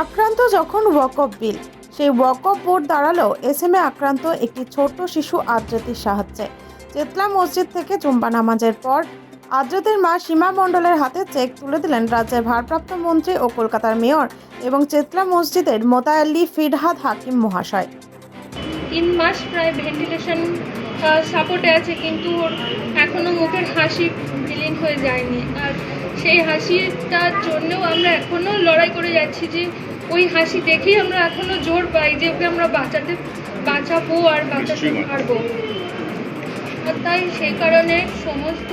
আক্রান্ত যখন ওয়াকফ বিল, সেই ওয়াকফ বোর্ড দাঁড়ালো এসএমএ আক্রান্ত একটি ছোট্ট শিশু আদ্রাতির সাহায্যে। চেতলা মসজিদ থেকে জুম্বা নামাজের পর আদ্রাতির মা সীমা মণ্ডলের হাতে চেক তুলে দিলেন রাজ্যের ভারপ্রাপ্ত মন্ত্রী ও কলকাতার মেয়র এবং চেতলা মসজিদের মোতায়াল্লি ফিরহাদ হাকিম মহাশয়। 3 মাস প্রায় ভেন্টিলেশন সাপোর্টে আছে, কিন্তু ওর এখনও মুখের হাসি বিলীন হয়ে যায়নি। আর সেই হাসিটার জন্যও আমরা এখনও লড়াই করে যাচ্ছি, যে ওই হাসি দেখেই আমরা এখনও জোর পাই যে ওকে আমরা বাঁচাবো আর বাঁচাতে পারবো। আর তাই সেই কারণে সমস্ত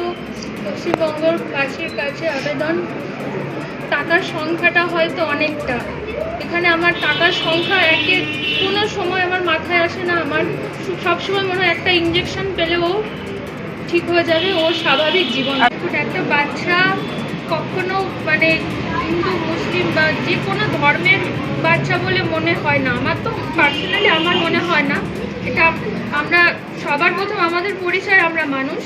পশ্চিমবঙ্গবাসীর কাছে আবেদন, টাকার সংখ্যাটা হয়তো অনেকটা, এখানে আমার টাকার সংখ্যা কোনো সময় আমার মাথায় আসে না। আমার সবসময় মনে হয় একটা ইঞ্জেকশন পেলেও ঠিক হয়ে যাবে, ও স্বাভাবিক জীবন। একটা বাচ্চা কখনো হিন্দু মুসলিম বা যে কোনো ধর্মের বাচ্চা বলে মনে হয় না, আমার তো পার্সোনালি আমার মনে হয় না। এটা আমরা সবার প্রথম আমাদের পরিচয়, আমরা মানুষ।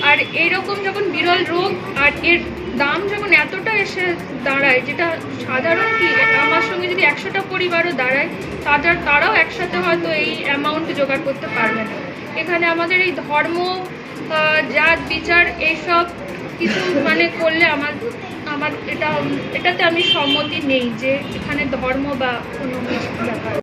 আর এইরকম যখন বিরল রোগ আর এর দাম যখন এতটা এসে দাঁড়ায়, যেটা সাধারণ কি আমার সঙ্গে যদি 100টা পরিবারও দাঁড়ায়, তারাও একসাথে হয়তো এই অ্যামাউন্ট জোগাড় করতে পারবে না। এখানে আমাদের এই ধর্ম, জাত বিচার এইসব কিছু করলে আমার এটাতে আমি সম্মতি নেই যে এখানে ধর্ম বা কোনো কিছু ব্যাপার।